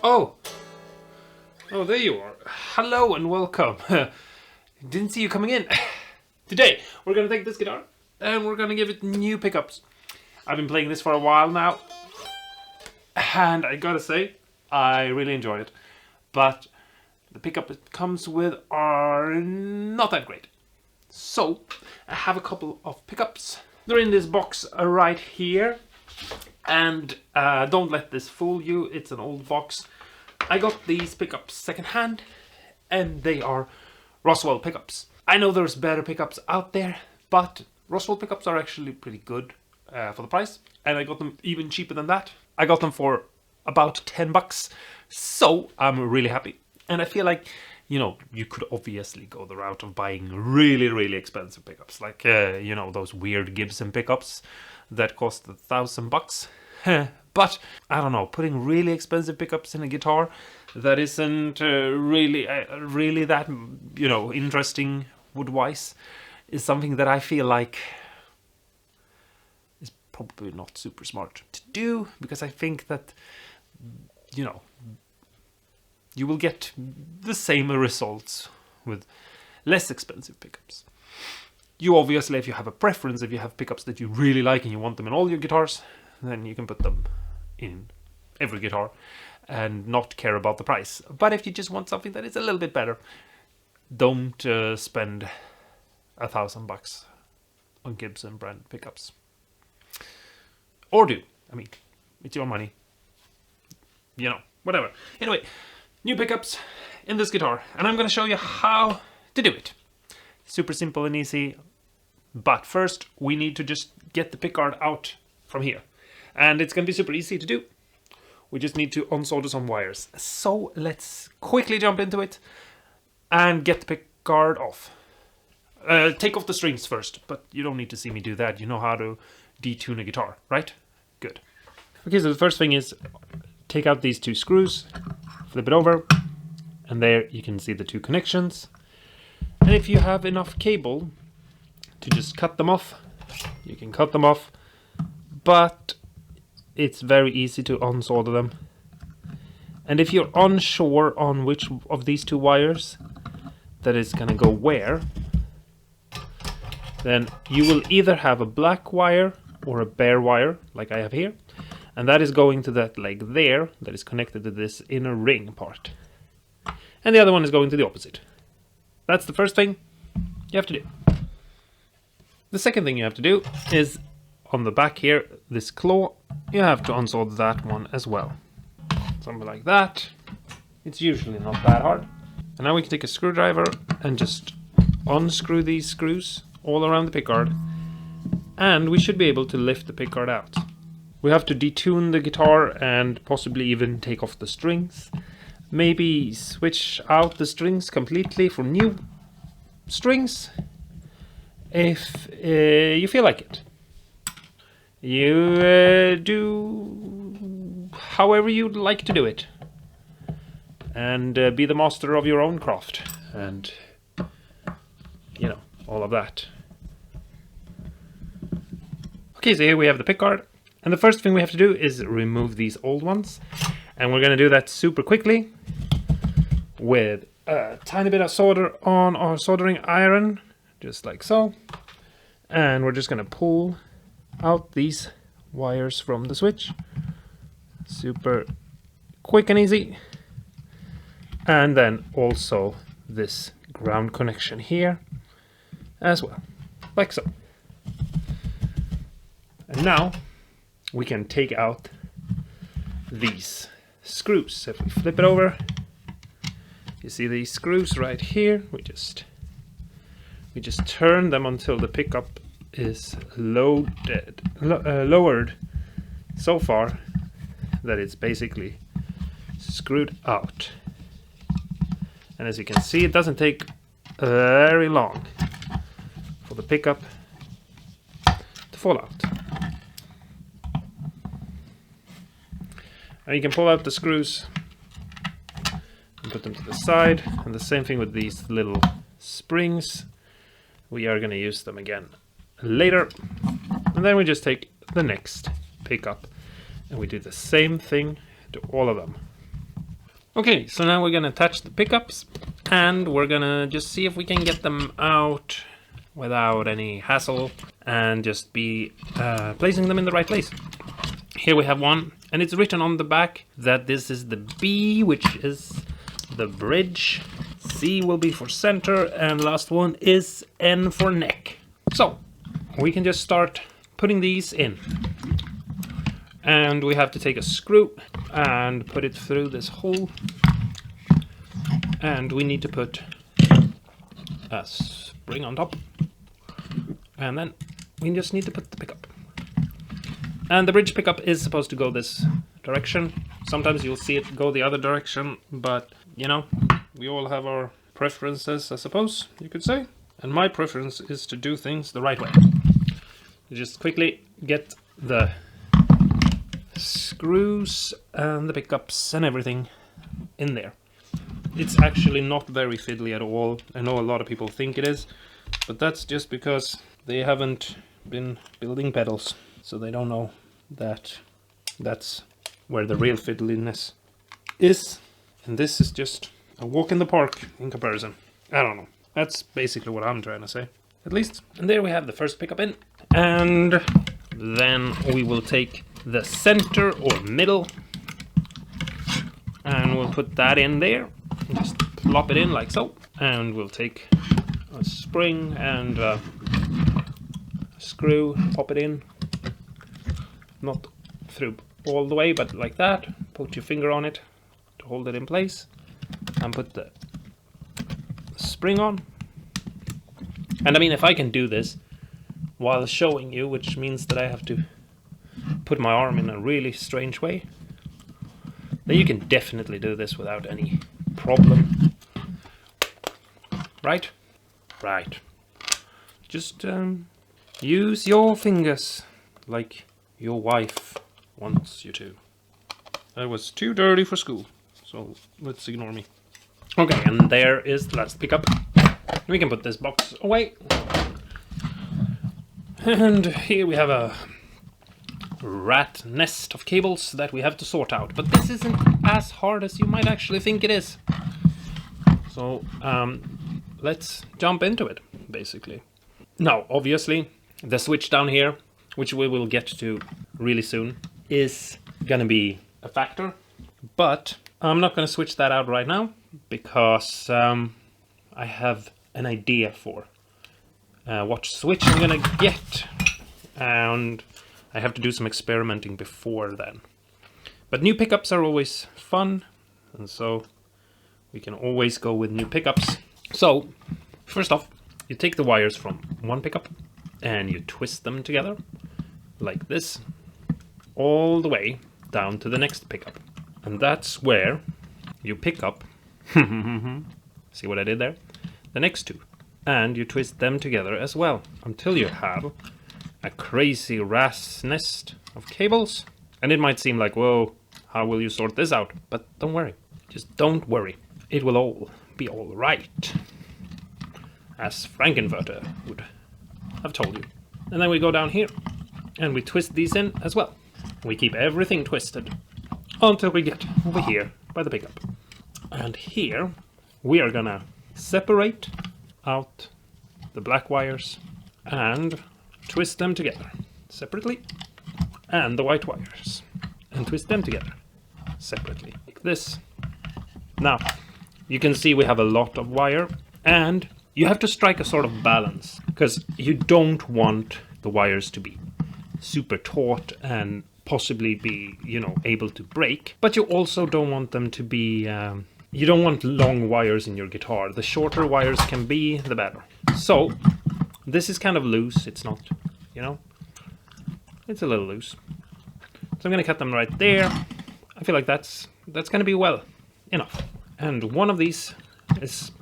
Oh, there you are. Hello and welcome. Didn't see you coming in. Today, we're going to take this guitar and we're going to give it new pickups. I've been playing this for a while now, and I gotta say, I really enjoy it. But the pickup it comes with are not that great. So, I have a couple of pickups. They're in this box right here. And don't let this fool you, it's an old box. I got these pickups secondhand, and they are Roswell pickups. I know there's better pickups out there, but Roswell pickups are actually pretty good for the price. And I got them even cheaper than that. I got them for about $10. So I'm really happy. And I feel like, you know, you could obviously go the route of buying really, really expensive pickups. Like, you know, those weird Gibson pickups that cost $1,000. But, I don't know, putting really expensive pickups in a guitar that isn't really that, you know, interesting wood-wise is something that I feel like is probably not super smart to do, because I think that, you know, you will get the same results with less expensive pickups. You obviously, if you have a preference, if you have pickups that you really like and you want them in all your guitars, then you can put them in every guitar and not care about the price. But if you just want something that is a little bit better, don't spend $1,000 on Gibson brand pickups. Or do. I mean, it's your money. You know, whatever. Anyway, new pickups in this guitar, and I'm going to show you how to do it. Super simple and easy, but first we need to just get the pickguard out from here, and it's going to be super easy to do. We just need to unsolder some wires. So let's quickly jump into it and get the pickguard off. Take off the strings first, but you don't need to see me do that. You know how to detune a guitar, right? Good. Okay, so the first thing is take out these two screws, flip it over, and there you can see the two connections. And if you have enough cable to just cut them off, you can cut them off, but it's very easy to unsolder them. And if you're unsure on which of these two wires that is gonna go where, then you will either have a black wire or a bare wire, like I have here, and that is going to that leg there, that is connected to this inner ring part. And the other one is going to the opposite. That's the first thing you have to do. The second thing you have to do is, on the back here, this claw, you have to unsolder that one as well. Something like that. It's usually not that hard. And now we can take a screwdriver and just unscrew these screws all around the pickguard, and we should be able to lift the pickguard out. We have to detune the guitar and possibly even take off the strings. Maybe switch out the strings completely for new strings if you feel like it. You do however you'd like to do it, and be the master of your own craft, and you know, all of that. Okay, so here we have the pickguard, and the first thing we have to do is remove these old ones, and we're going to do that super quickly with a tiny bit of solder on our soldering iron, just like so. And we're just going to pull out these wires from the switch. Super quick and easy. And then also this ground connection here as well, like so. And now we can take out these screws. If we flip it over, you see these screws right here. We just turn them until the pickup is lowered so far that it's basically screwed out. And as you can see, it doesn't take very long for the pickup to fall out. Now you can pull out the screws and put them to the side, and the same thing with these little springs. We are going to use them again later. And then we just take the next pickup and we do the same thing to all of them. Okay, so now we're gonna attach the pickups, and we're gonna just see if we can get them out without any hassle, and just be placing them in the right place. Here we have one, and it's written on the back that this is the B, which is the bridge. C will be for center, and last one is N for neck. So we can just start putting these in. And we have to take a screw and put it through this hole. And we need to put a spring on top. And then we just need to put the pickup. And the bridge pickup is supposed to go this direction. Sometimes you'll see it go the other direction, but you know, we all have our preferences, I suppose you could say. And my preference is to do things the right way. You just quickly get the screws and the pickups and everything in there. It's actually not very fiddly at all. I know a lot of people think it is, but that's just because they haven't been building pedals, so they don't know that that's where the real fiddliness is. And this is just a walk in the park in comparison. I don't know. That's basically what I'm trying to say, at least. And there we have the first pickup in, and then we will take the center or middle, and we'll put that in there. Just plop it in like so, and we'll take a spring and a screw, pop it in, not through all the way, but like that. Put your finger on it to hold it in place, and put the spring on. And I mean, if I can do this while showing you, which means that I have to put my arm in a really strange way, then you can definitely do this without any problem. Right? Right. Just use your fingers like your wife wants you to. That was too dirty for school, so let's ignore me. Okay, and there is the last pickup. We can put this box away. And here we have a rat nest of cables that we have to sort out. But this isn't as hard as you might actually think it is. So let's jump into it, basically. Now, obviously, the switch down here, which we will get to really soon, is gonna be a factor. But I'm not gonna switch that out right now, because I have an idea for what switch I'm gonna get, and I have to do some experimenting before then. But new pickups are always fun, and so we can always go with new pickups. So first off, you take the wires from one pickup and you twist them together like this all the way down to the next pickup, and that's where you pick up see what I did there? The next two, and you twist them together as well until you have a crazy rat's nest of cables. And it might seem like, whoa, how will you sort this out? But don't worry, just don't worry. It will all be all right, as Frankenwerter would have told you. And then we go down here and we twist these in as well. We keep everything twisted until we get over here by the pickup. And here we are gonna separate out the black wires and twist them together separately, and the white wires, and twist them together separately like this. Now you can see we have a lot of wire, and you have to strike a sort of balance, because you don't want the wires to be super taut and possibly be, you know, able to break, but you also don't want them to be you don't want long wires in your guitar. The shorter wires can be, the better. So this is kind of loose. It's not, you know, it's a little loose. So I'm gonna cut them right there. I feel like that's gonna be well enough. And one of these is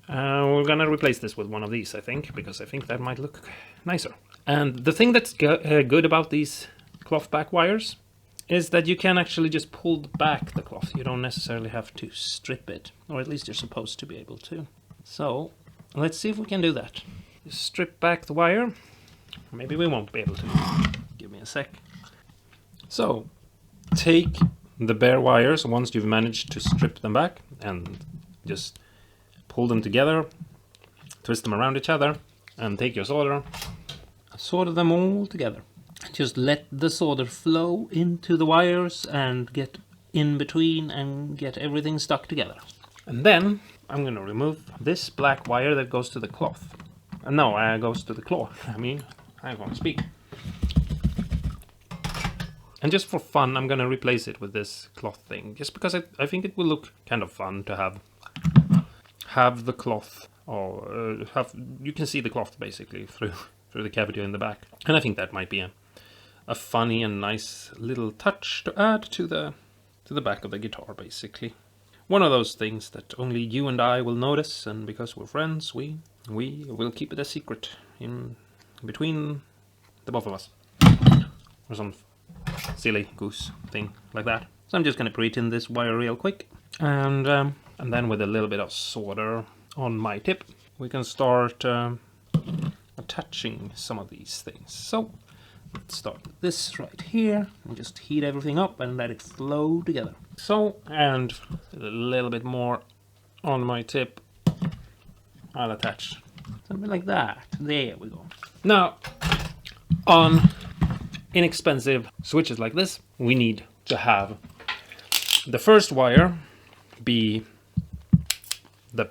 we're gonna replace this with one of these, I think, because I think that might look nicer. And the thing that's good about these cloth back wires is that you can actually just pull back the cloth. You don't necessarily have to strip it, or at least you're supposed to be able to. So let's see if we can do that. Just strip back the wire. Maybe we won't be able to. Give me a sec. So take the bare wires once you've managed to strip them back and just pull them together, twist them around each other, and take your solder, solder them all together. Just let the solder flow into the wires and get in between and get everything stuck together. And then I'm going to remove this black wire that goes to the cloth. No, goes to the claw. I can't speak. And just for fun, I'm going to replace it with this cloth thing. Just because I think it will look kind of fun to have the cloth, or you can see the cloth basically through the cavity in the back. And I think that might be a funny and nice little touch to add to the back of the guitar, basically. One of those things that only you and I will notice, and because we're friends, we will keep it a secret in between the both of us. Or some silly goose thing like that. So I'm just going to pre-tin this wire real quick, and then with a little bit of solder on my tip, we can start attaching some of these things. So let's start with this right here and just heat everything up and let it flow together. So, and a little bit more on my tip, I'll attach something like that. There we go. Now, on inexpensive switches like this, we need to have the first wire be the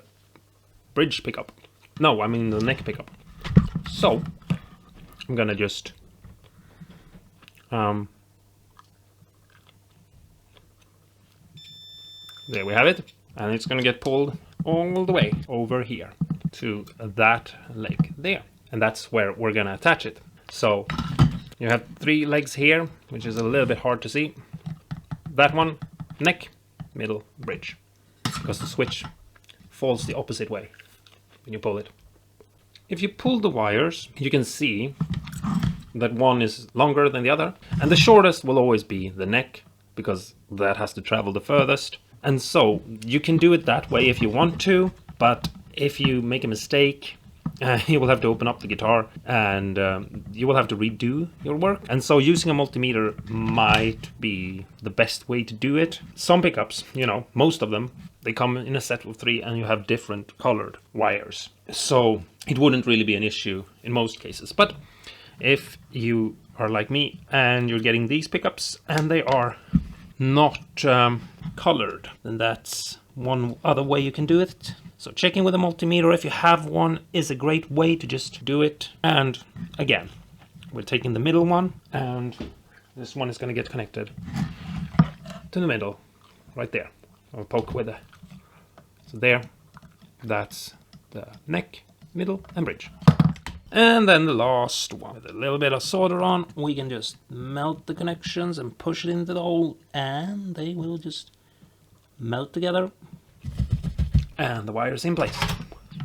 bridge pickup. No, I mean the neck pickup. So, I'm gonna just there we have it, and it's going to get pulled all the way over here to that leg there, and that's where we're going to attach it. So you have 3 legs here, which is a little bit hard to see. That one, neck, middle, bridge, because the switch falls the opposite way when you pull it. If you pull the wires, you can see that one is longer than the other, and the shortest will always be the neck, because that has to travel the furthest. And so you can do it that way if you want to, but if you make a mistake, you will have to open up the guitar and you will have to redo your work. And so using a multimeter might be the best way to do it. Some pickups, most of them, they come in a set of 3 and you have different colored wires. So it wouldn't really be an issue in most cases. But if you are like me and you're getting these pickups and they are not colored, then that's one other way you can do it. So checking with a multimeter if you have one is a great way to just do it. And again, we're taking the middle one, and this one is going to get connected to the middle right there. I'll poke with it. So there, that's the neck, middle, and bridge. And then the last one, with a little bit of solder on, we can just melt the connections and push it into the hole, and they will just melt together. And the wire's in place.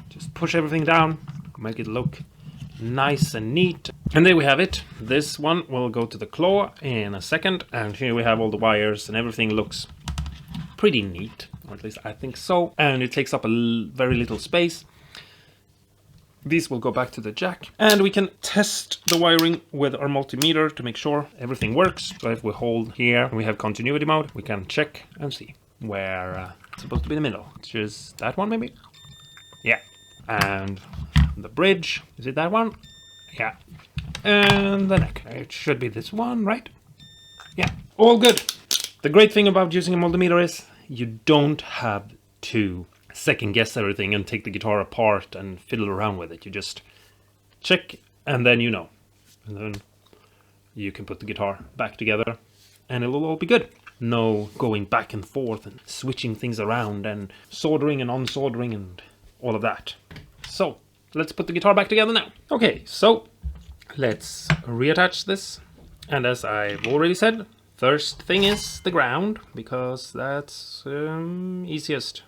Just push everything down, make it look nice and neat. And there we have it. This one will go to the claw in a second, and here we have all the wires, and everything looks pretty neat, or at least I think so. And it takes up very little space. These will go back to the jack, and we can test the wiring with our multimeter to make sure everything works. So if we hold here and we have continuity mode, we can check and see where it's supposed to be the middle, which is that one maybe? Yeah. And the bridge, is it that one? Yeah. And the neck, it should be this one, right? Yeah, all good. The great thing about using a multimeter is you don't have to second guess everything and take the guitar apart and fiddle around with it. You just check, and then you know. And then you can put the guitar back together and it'll all be good. No going back and forth and switching things around and soldering and unsoldering and all of that. So let's put the guitar back together now. Okay, so let's reattach this. And as I've already said, first thing is the ground, because that's easiest.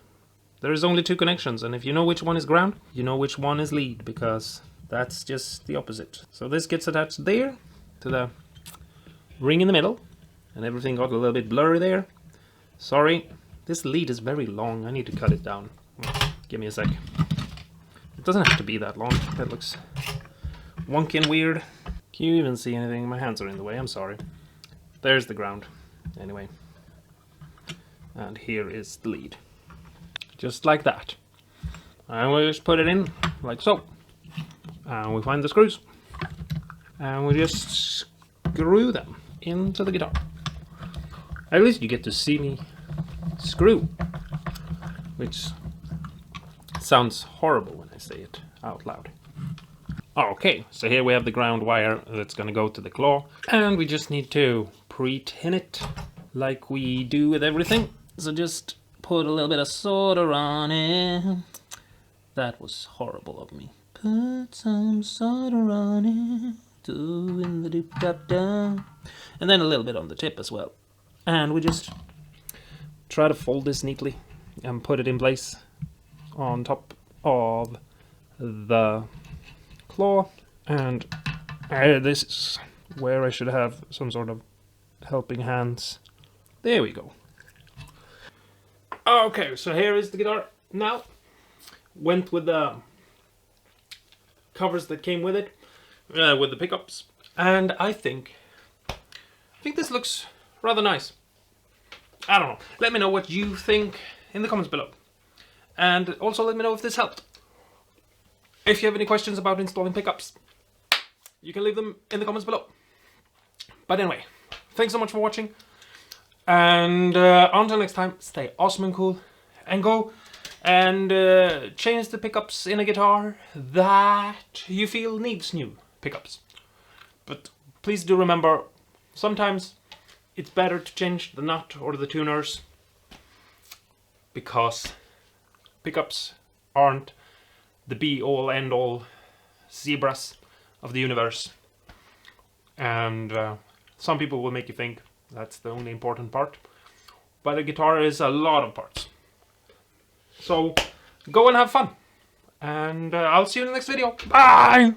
There is only 2 connections, and if you know which one is ground, you know which one is lead, because that's just the opposite. So this gets attached there to the ring in the middle, and everything got a little bit blurry there. Sorry, this lead is very long. I need to cut it down. Give me a sec. It doesn't have to be that long. That looks wonky and weird. Can you even see anything? My hands are in the way, I'm sorry. There's the ground. Anyway, and here is the lead. Just like that. And we just put it in like so. And we find the screws. And we just screw them into the guitar. At least you get to see me screw. Which sounds horrible when I say it out loud. Okay, so here we have the ground wire that's gonna go to the claw. And we just need to pre-tin it like we do with everything. So just put a little bit of solder on it. That was horrible of me. Put some solder on it. Doing the doop dap down. And then a little bit on the tip as well. And we just try to fold this neatly and put it in place on top of the claw. And this is where I should have some sort of helping hands. There we go. Okay, so here is the guitar now. Went with the covers that came with it, with the pickups, and I think this looks rather nice. I don't know. Let me know what you think in the comments below, and also let me know if this helped. If you have any questions about installing pickups, you can leave them in the comments below. But anyway, thanks so much for watching, and until next time, stay awesome and cool, and go and change the pickups in a guitar that you feel needs new pickups. But please do remember, sometimes it's better to change the nut or the tuners, because pickups aren't the be-all end-all zebras of the universe. And some people will make you think that's the only important part, but a guitar is a lot of parts. So go and have fun, and I'll see you in the next video. Bye!